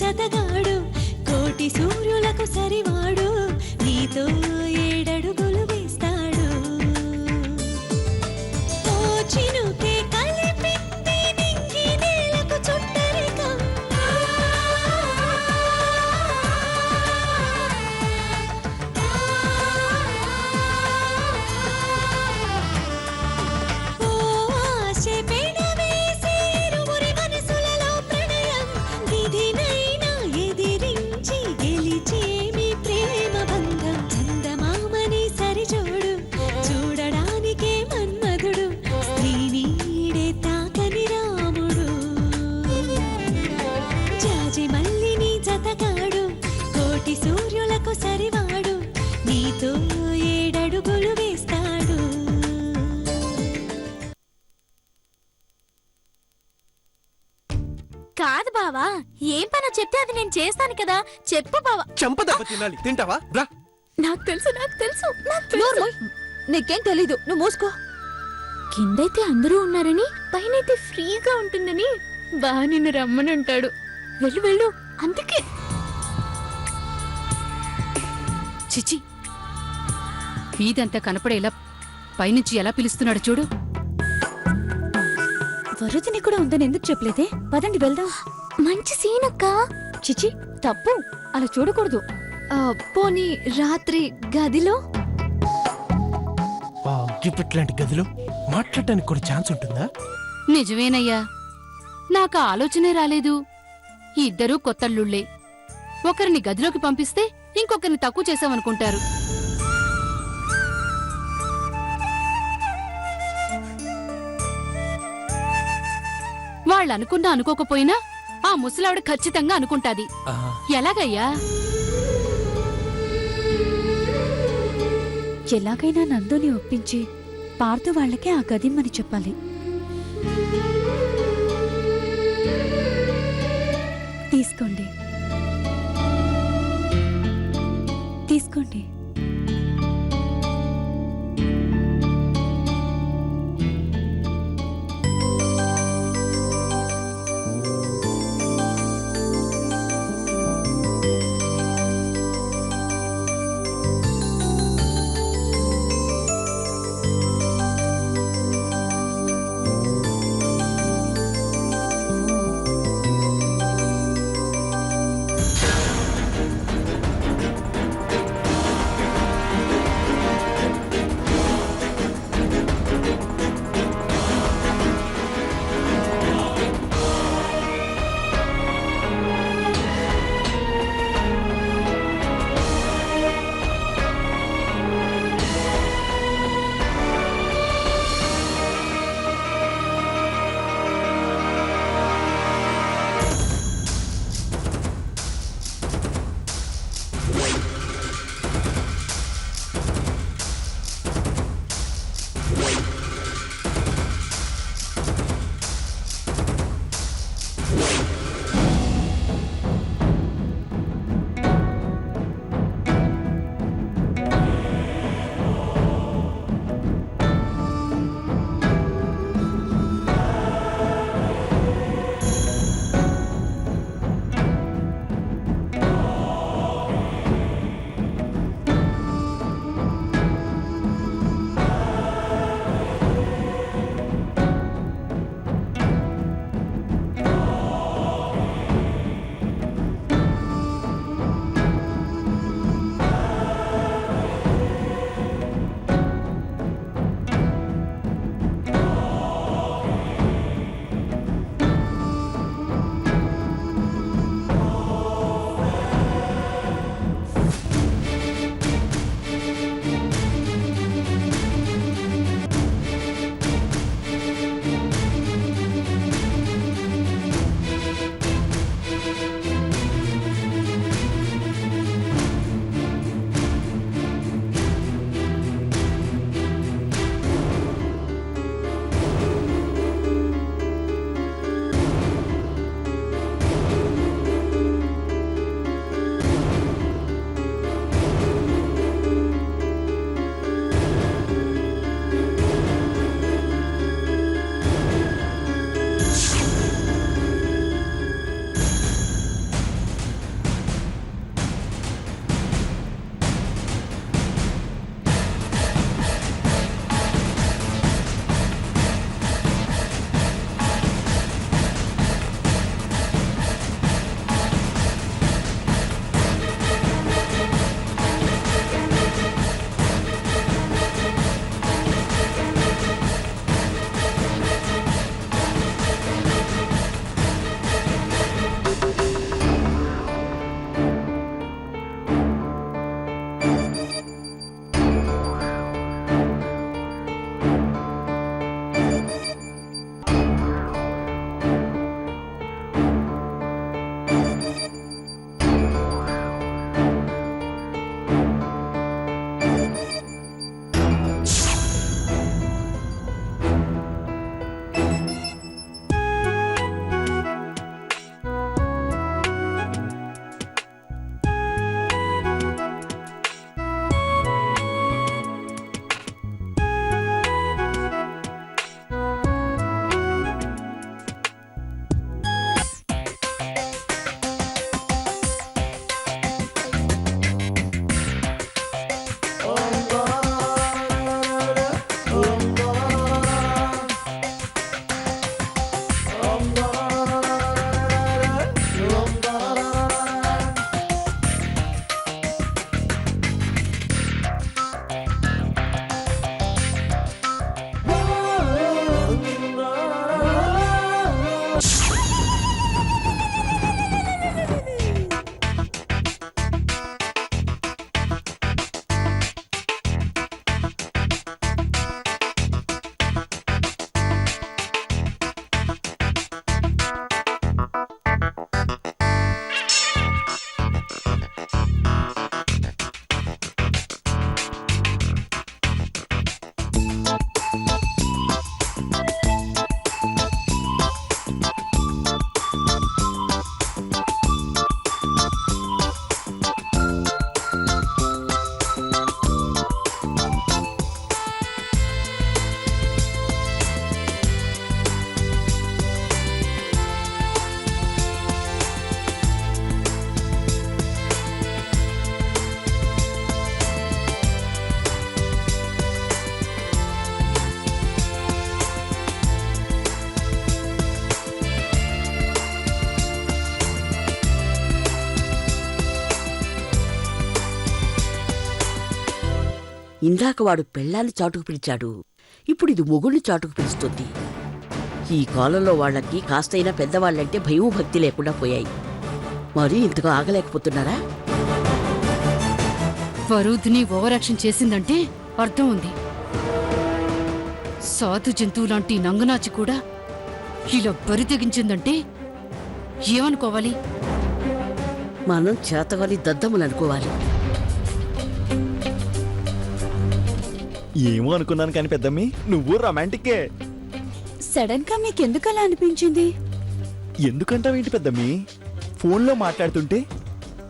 జతగాడు కోటి సూర్యులకు సరివాడు నీతో ఏడడుగులు వేస్తాడు ఓ చినుకే కలిపింది నింగి నేలకు చుట్టరికం ఓ ఆశ పెనవేసి ఇరువురి మనసులలో ప్రణయం విధినైనా ఎదిరించి గెలిచేమి ప్రేమ బంధం చందమామని సరిజోడు చూడడానికే మన్మధుడు స్త్రీనీడే తాకని రాముడు జాజి మల్లిని జతగాడు కోటి సూర్యులకు సరివాడు నీతో ఏడడుగులు వేస్తాడు కాదు బావా, ఏం పనో చెప్తే అది నేను చేస్తాను కదా. చెప్పు బావా. చంపదెబ్బ తినాలి, తింటావా? రా. నాకు తెలుసు. నీకేం తెలీదు, నువ్వు మూసుకో. కిందైతే అందరూ ఉన్నారని, పైనైతే ఫ్రీగా ఉంటుందని బా నిన్ను రమ్మనంటాడు. వెళ్ళు వెళ్ళు. అందుకే చిచి, వీధంతా కనపడేలా పైనుంచి ఎలా పిలుస్తున్నాడు చూడు. వరుదిని కూడా ఉందని ఎందుకు చెప్పలేదే? పదండి వెళ్దాం. మంచి సీన్ అక్క. చిచి, తప్పు, అలా చూడకూడదు. పోనీ రాత్రి గదిలో ఇట్లాంటి గదిలో మాట్లాడటానికి కూడా ఛాన్స్ ఉంటుందా? నిజమేనయ్యా, నాకు ఆలోచనే రాలేదు. ఇద్దరూ కొత్తల్లుళ్లే. ఒకరిని గదిలోకి పంపిస్తే ఇంకొకరిని తక్కువ చేశామనుకుంటారు. వాళ్ళనుకున్నా అనుకోకపోయినా ఆ ముసలావిడ ఖచ్చితంగా అనుకుంటాది. ఎలాగయ్యా? ఎలాగైనా నందుని ఒప్పించి పార్థు వాళ్ళకే ఆ గదిమ్మని చెప్పాలి. తీసుకోండి, తీసుకోండి. ఇందాక వాడు పెళ్ళాన్ని చాటుకు పిలిచాడు, ఇప్పుడు ఇది మొగుళ్ళని చాటుకు పిలుస్తుంది. ఈ కాలంలో వాళ్ళకి కాస్తైనా పెద్దవాళ్ళంటే భయం భక్తి లేకుండా పోయాయి. మరి ఇంతగా ఆగలేకపోతున్నారా? వరుదిని ఓవరాక్షన్ చేసిందంటే అర్థం ఉంది. సాధు జంతువు లాంటి నంగనాచి కూడా ఇలా బరి తెగించిందంటే ఏమనుకోవాలి? మనం చేతగాని దద్దములనుకోవాలి. ఏమో అనుకున్నాను కానీ పెద్దమ్మి, నువ్వు రొమాంటిక్కే. సడన్ గా మీకెందుకు అలా అనిపించింది? ఎందుకంటావేంటి పెద్దమ్మి? ఫోన్లో మాట్లాడుతుంటే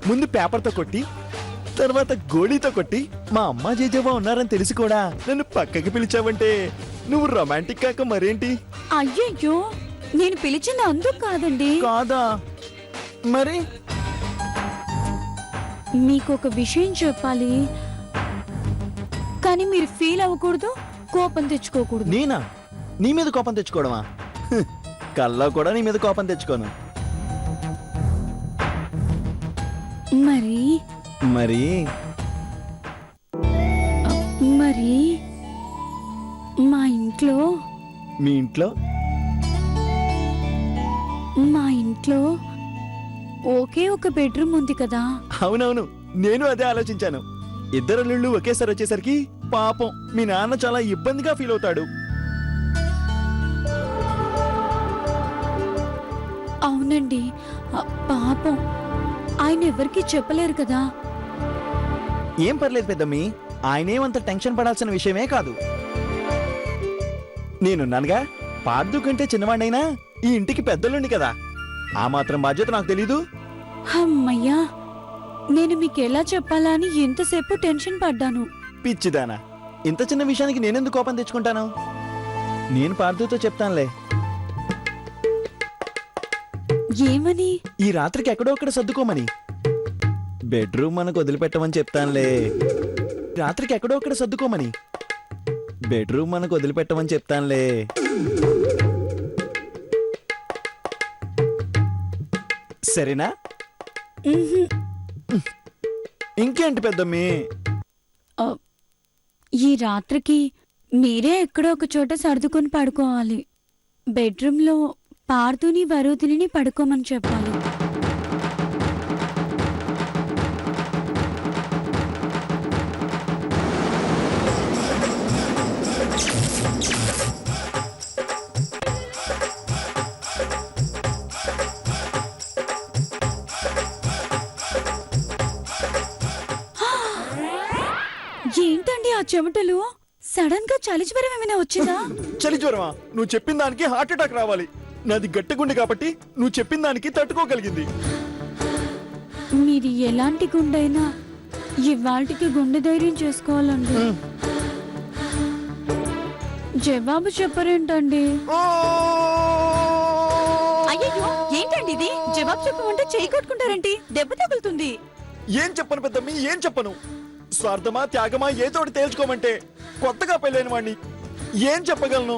ముందు పేపర్తో కొట్టి, తర్వాత గోళీతో కొట్టి మా అమ్మ జేజవ్వ ఉన్నారని తెలిసి కూడా నన్ను పక్కకి పిలిచావంటే నువ్వు రొమాంటిక్ కాక మరేంటి? అయ్యయ్యో, నేను పిలిచింది అందుకు కాదండి. కాదా మరి? మీకు ఒక విషయం చెప్పాలి, కానీ మీరు ఫీల్ అవ్వకూడదు, కోపం తెచ్చుకోకూడదు. నేనా నీ మీద కోపం తెచ్చుకోవడమా? కల్లో కూడా నీ మీద కోపం తెచ్చుకోను. మరి మరి మరి మా ఇంట్లో మీ ఇంట్లో ఒకే ఒక బెడ్రూమ్ ఉంది కదా. అవునవును, నేను అదే ఆలోచించాను. ఇద్దరు అల్లుళ్ళు ఒకేసారి వచ్చేసరికి పాపం మీ నాన్న చాలా ఇబ్బందిగా ఫీల్ అవుతాడు. అవునండి, పాపం ఆయన ఎవరికి చెప్పలేరు కదా. ఏం పర్లేదు పెద్దమ్మి, ఆయనేమంత టెన్షన్ పడాల్సిన విషయమే కాదు. నేనున్నానుగా. పార్దు కంటే చిన్నవాడినైనా ఈ ఇంటికి పెద్దలుండి కదా, ఆ మాత్రం బాధ్యత నాకు తెలీదు. అమ్మయ్యా, నేను మీకు ఎలా చెప్పాలా అని ఎంతసేపు టెన్షన్ పడ్డాను. పిచ్చిదానా, ఇంత చిన్న విషయానికి నేనెందుకు కోపం తెచ్చుకుంటాను? నేను పార్దుతో చెప్తానులే. ఏమని? ఈ రాత్రికి ఎక్కడో అక్కడ సర్దుకోమని. బెడ్రూమ్ మనకు వదిలిపెట్టమని చెప్తానులే. రాత్రికి ఎక్కడో అక్కడ సర్దుకోమని. బెడ్రూమ్ మనకు వదిలిపెట్టమని చెప్తానులే. సరేనా? ఇంకేంటి పెద్దమ్మి? ఈ రాత్రికి మీరే ఎక్కడో ఒక చోట సర్దుకొని పడుకోవాలి. బెడ్రూమ్లో పార్థుని వరుదిని పడుకోమని చెప్పాలి. ఏంటండి ఆ చెమటలు? సడన్ గా చలి జ్వరం ఏమైనా వచ్చిందా? చలి జ్వరమా? నువ్వు చెప్పిన దానికి హార్ట్ అటాక్ రావాలి. నాది గట్టిగుండి కాబట్టి నువ్వు చెప్పిన దానికి తట్టుకోగలిగింది. మీరు ఎలాంటి గుండైనా ఇవాళకి గుండె ధైర్యం చేసుకోవాలండి. జవాబు చెప్పరేంటండి? అయ్యో, ఏంటండి ఇది? జవాబు చెప్పమంటే చేయి కొట్టుకుంటారేంటి? దెబ్బ తగులుతుంది. ఏం చెప్పను పెద్దమ్మి, ఏం చెప్పను? స్వార్థమా త్యాగమా ఏతోటి తేల్చుకోమంటే కొత్తగా పెళ్ళైన వాడిని ఏం చెప్పగలను?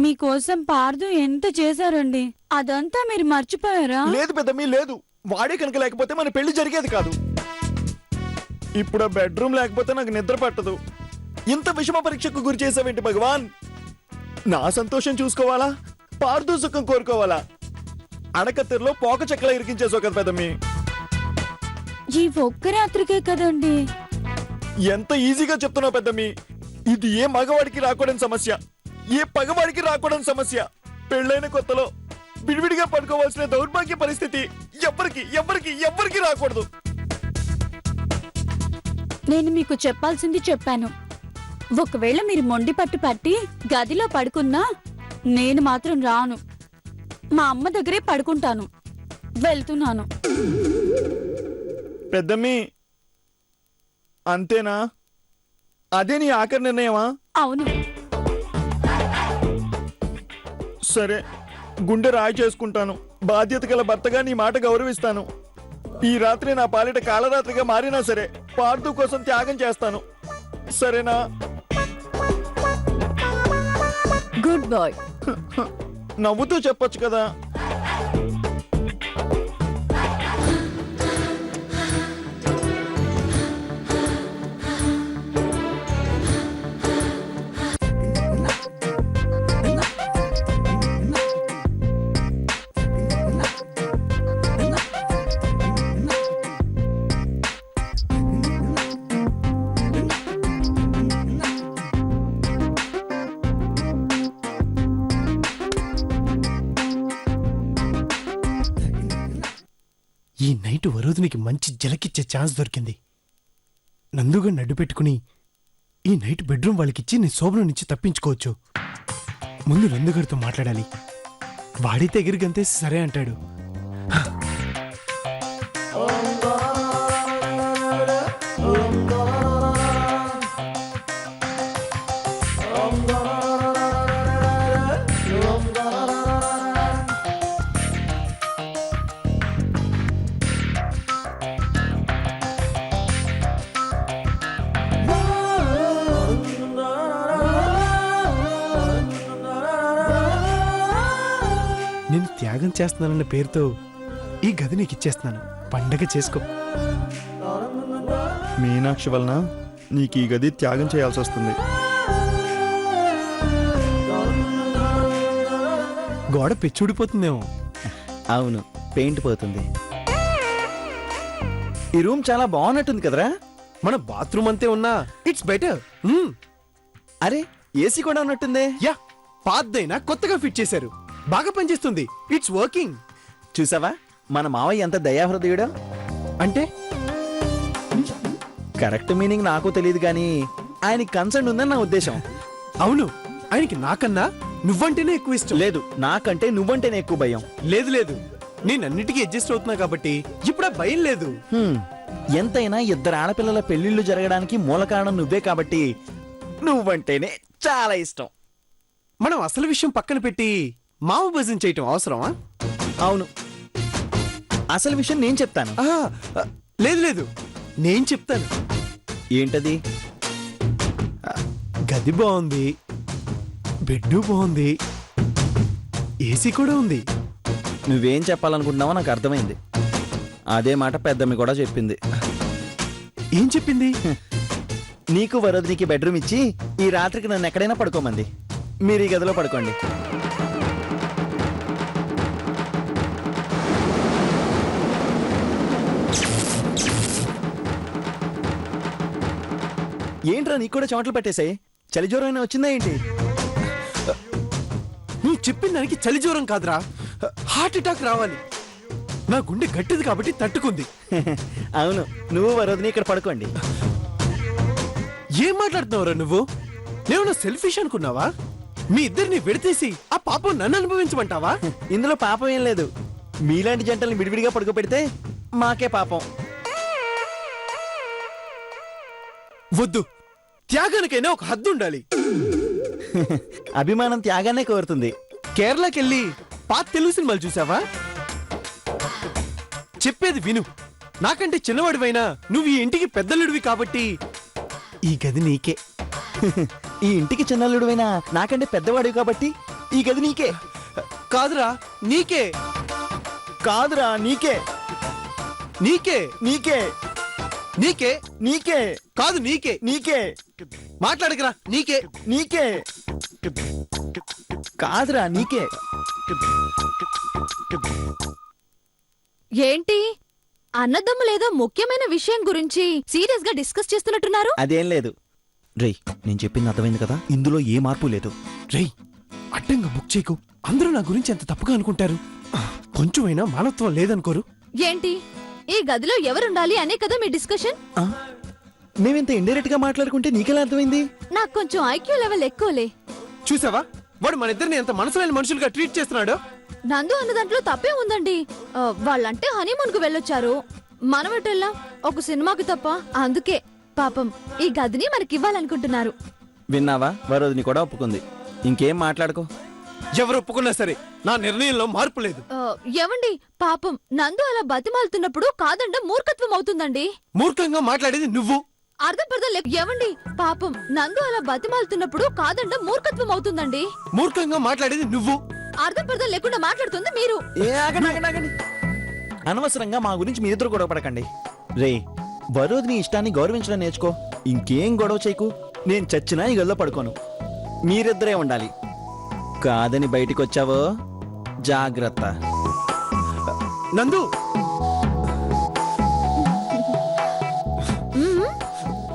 మీకోసం పార్దు ఎంత చేశారండి, అదంతా మీరు మర్చిపోయారా? లేదు పెద్దమ్మి, లేదు. వాడే కనుక లేకపోతే మన పెళ్లి జరిగేది కాదు. ఇప్పుడు ఆ బెడ్రూమ్ లేకపోతే నాకు నిద్ర పట్టదు. ఇంత విషమ పరీక్షకు గురి చేసావేంటి భగవాన్? నా సంతోషం చూసుకోవాలా, పార్దు సుఖం కోరుకోవాలా? అడకత్తెరలో పోక చెక్కలా ఇరికించేసావు కదా పెద్దమ్మి. ఈ ఒక్క రాత్రికే కదండి. ఎంత ఈజీగా చెప్తున్నావు పెద్దమ్మి. ఇది ఏ మగవాడికి రాకూడని సమస్య, ఏ పగవాడికి రాకూడని సమస్య. పెళ్ళైన కొత్తలో విడివిడిగా పడుకోవాల్సిన దౌర్భాగ్య పరిస్థితి ఎవ్వరికి ఎవ్వరికి ఎవ్వరికి రాకూడదు. నేను మీకు చెప్పాల్సింది చెప్పాను. ఒకవేళ మీరు మొండి పట్టి గదిలో పడుకున్నా నేను మాత్రం రాను. మా అమ్మ దగ్గరే పడుకుంటాను. వెళ్తున్నాను. పెద్దమ్మి, అంతేనా? అదే నీ ఆఖరి నిర్ణయమా? అవును. సరే, గుండె రాయి చేసుకుంటాను. బాధ్యత గల భర్తగా నీ మాట గౌరవిస్తాను. ఈ రాత్రి నా పాలిట కాలరాత్రిగా మారినా సరే పార్దు కోసం త్యాగం చేస్తాను. సరేనా? Good boy. నవ్వుతూ చెప్పొచ్చు కదా. ఈ నైట్ వరోధునికి మంచి జలకిచ్చే ఛాన్స్ దొరికింది. నందుగా నడ్డు పెట్టుకుని ఈ నైట్ బెడ్రూమ్ వాళ్ళకిచ్చి నీ శోభనం నుంచి తప్పించుకోవచ్చు. ముందు నందుగారితో మాట్లాడాలి. వాడితే ఎగిరిగంతేసి సరే అంటాడు. నేను త్యాగం చేస్తున్నానన్న పేరుతో ఈ గది నీకు ఇచ్చేస్తున్నాను. పండగ చేసుకో. మీనాక్షి వలన నీకు ఈ గది త్యాగం చేయాల్సి వస్తుంది. గోడ పెచ్చుడిపోతుందేమో. అవును, పెయింట్ పోతుంది. ఈ రూమ్ చాలా బాగున్నట్టుంది కదరా. మన బాత్రూమ్ అంతే ఉన్నా ఇట్స్ బెటర్. అరే, ఏసీ కూడా ఉన్నట్టుంది. యా, పాతదైనా కొత్తగా ఫిట్ చేశారు. బాగా పనిచేస్తుంది. It's working. చూసావా మన మావయ్య ఎంత దయాహృదయుడో. అంటే కరెక్ట్ మీనింగ్ నాకు తెలియదు కానీ ఆయనకి కన్సర్న్ ఉందని నా ఉద్దేశం. అవును, ఆయనకి నాకన్నా నువ్వంటేనే ఎక్కువ ఇష్టం. లేదు, నాకంటే నువ్వంటేనే ఎక్కువ భయం. లేదు లేదు, నేనన్నిటికీ అడ్జస్ట్ అవుతున్నా కాబట్టి ఇప్పుడు ఆ భయం లేదు. ఎంతైనా ఇద్దరు ఆడపిల్లల పెళ్లిళ్ళు జరగడానికి మూల కారణం నువ్వే కాబట్టి నువ్వంటేనే చాలా ఇష్టం. మనం అసలు విషయం పక్కన పెట్టి మామ భజన చేయటం అవసరమా? అవును, అసలు విషయం నేను చెప్తాను. లేదు లేదు, నేను చెప్తాను. ఏంటది? గది బాగుంది, బెడ్ బాగుంది, ఏసీ కూడా ఉంది. నువ్వేం చెప్పాలనుకుంటున్నావో నాకు అర్థమైంది. అదే మాట పెద్దమ్మి కూడా చెప్పింది. ఏం చెప్పింది? నీకు వరోధినికి బెడ్రూమ్ ఇచ్చి ఈ రాత్రికి నన్ను ఎక్కడైనా పడుకోమంది. మీరు ఈ గదిలో పడుకోండి. ఏంట్రా నీకు కూడా చెమటలు పట్టేశాయి? చలి జ్వరం అయినా వచ్చిందా ఏంటి? నువ్వు చెప్పిన దానికి చలి జ్వరం కాదురా, హార్ట్ అటాక్ రావాలి. నా గుండె గట్టిది కాబట్టి తట్టుకుంది. అవును, నువ్వు వరోధిని ఇక్కడ పడుకోండి. ఏం మాట్లాడుతున్నావురా నువ్వు? నేను సెల్ఫిష్ అనుకున్నావా? మీ ఇద్దరిని విడతీసి ఆ పాపం నన్ను అనుభవించమంటావా? ఇందులో పాపం ఏం లేదు. మీలాంటి జంటల్ని విడివిడిగా పడుకోబెడితే మాకే పాపం. వద్దు, త్యాగానికైనా ఒక హద్దు ఉండాలి. అభిమానం త్యాగానే కోరుతుంది. కేరళకెళ్ళి పాత తెలుగు సినిమాలు చూసావా? చెప్పేది విను. నాకంటే చిన్నవాడివైనా నువ్వు ఈ ఇంటికి పెద్దలుడివి కాబట్టి ఈ గది నీకే. ఈ ఇంటికి చిన్నల్లుడువైనా నాకంటే పెద్దవాడివి కాబట్టి ఈ గది నీకే. కాదురా, నీకే. కాదురా, నీకే. నీకే. నీకే. నీకే. నీకే. కాదు, నీకే. నీకే. మాట్లాడకరా. నీకే. నీకే. కాదురా, నీకే. ఏంటి అన్నదమ్ములేదో ముఖ్యమైన విషయం గురించి సీరియస్ గా డిస్కస్ చేస్తున్నట్టున్నారు? అదేం లేదు. రేయ్, నేను చెప్పింది అర్థమైంది కదా. ఇందులో ఏ మార్పు లేదు. రేయ్, అడ్డంగా బుక్ చేయకు. అందరూ నా గురించి ఎంత తప్పుగా అనుకుంటారు. కొంచెమైనా మానవత్వం లేదనుకోరు? ఏంటి ఈ గదిలో ఎవరుండాలి అనే కదా మీ డిస్కషన్? మేమింత ఇండైరెక్ట్ గా మాట్లాడుకుంటే నీకెలా అర్థమైంది? నాకు కొంచెం ఐక్యూ లెవెల్ ఎక్కువలే. చూసావా వాడు మన ఇద్దరిని ఎంత మనసులేని మనుషులుగా ట్రీట్ చేస్తున్నాడు? నందు అన్న దాంట్లో తప్పే ఉందండి. వాళ్ళంటే హనీమూన్ కు వెళ్ళొచ్చారు, మనం ఎటెళ్ళాం ఒక సినిమాకి తప్ప. అందుకే పాపం ఈ గదిని మనకివ్వాలనుకుంటున్నారు. విన్నావా, వరోధిని కూడా ఒప్పుకుంది. ఇంకేం మాట్లాడుకో. ఎవరు ఒప్పుకున్నా సరే నా నిర్ణయంలో మార్పు లేదు. ఏవండి, పాపం నందు అలా బతిమాలుతున్నప్పుడు కాదండం మూర్ఖత్వం అవుతుందండి. మూర్ఖంగా మాట్లాడేది నువ్వు. అర్థం పర్థం లేక ఏవండి, పాపం నందు అలా బతిమాలుతున్నప్పుడు కాదండం మూర్ఖత్వం అవుతుందండి. మూర్ఖంగా మాట్లాడేది నువ్వు. అర్థం పర్థం లేకుండా మాట్లాడుతుంది మీరు. ఆగండి. అనవసరంగా మా గురించి మీరిద్దరు గొడవ పడకండి. రే, వరోధిని ఇష్టాన్ని గౌరవించడం నేర్చుకో. ఇంకేం గొడవ చేయకు. నేను చచ్చినా ఈ గదిలో పడుకోను. మీరిద్దరే ఉండాలి. కాదని బయటికి వచ్చావో జాగ్రత్త. నందు,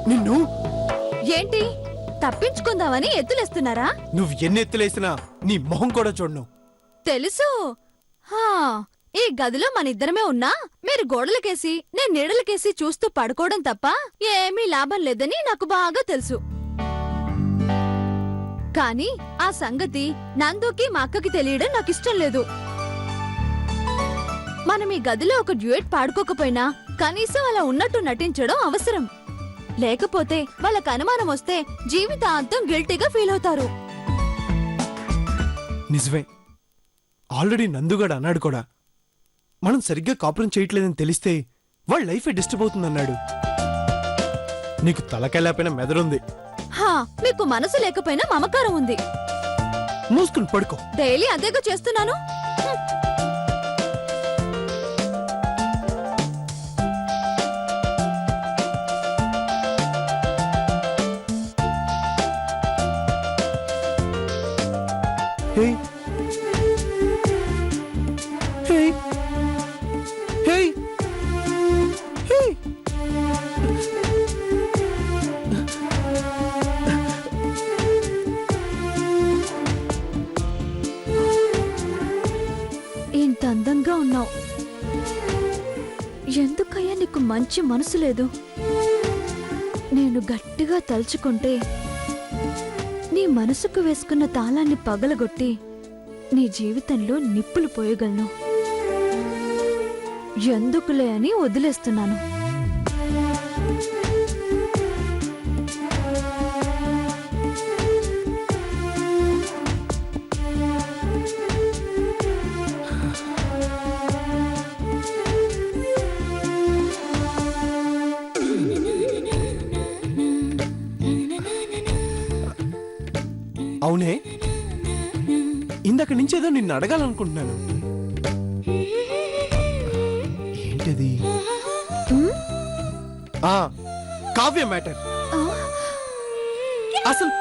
నిన్ను ఏంటి తప్పించుకుందామని ఎత్తులేస్తున్నారా? నువ్వు ఎన్ని ఎత్తులేసినా నీ మొహం కూడా చూడను. తెలుసు. హా, ఈ గదిలో మన ఇద్దరమే ఉన్నా మీరు గోడలకేసి నేను నీడలకేసి చూస్తూ పడుకోవడం తప్ప ఏమీ లాభం లేదని నాకు బాగా తెలుసు. కానీ ఆ సంగతి నందుకి మా అక్కకి తెలియడం నాకు ఇష్టం లేదు. మనం ఈ గదిలో ఒక డ్యూయట్ పాడుకోకపోయినా కనీసం అలా ఉన్నట్టు నటించడం అవసరం. లేకపోతే వాళ్ళకి అనుమానం వస్తే జీవితాంతం గిల్టీగా ఫీల్ అవుతారు. నిజమే, ఆల్రెడీ నందుగాడు అన్నాడు కూడా, మనం సరిగ్గా కాపురం చేయట్లేదని తెలిస్తే వాళ్ళ లైఫ్ డిస్టర్బ్ అవుతుందన్నాడు. నీకు తలకెళ్ళకపోయినా మెదడుంది. హా, మీకు మనసు లేకపోయినా మమకారం ఉంది. మూసుకుని పడుకో. డైలీ అదేగా చేస్తున్నాను. హే హే హే హే ఇంత అందంగా ఉన్నావు. ఎందుకయ్యా నీకు మంచి మనసు లేదు? నేను గట్టిగా తలుచుకుంటే నీ మనసుకు వేసుకున్న తాళాన్ని పగలగొట్టి నీ జీవితంలో నిప్పులు పోయగలను. ఎందుకులే అని వదిలేస్తున్నాను. అవునే, ఇందాక నుంచి ఏదో నిన్ను అడగాలనుకుంటున్నాను. ఏంటది? కావ్య మ్యాటర్. అసలు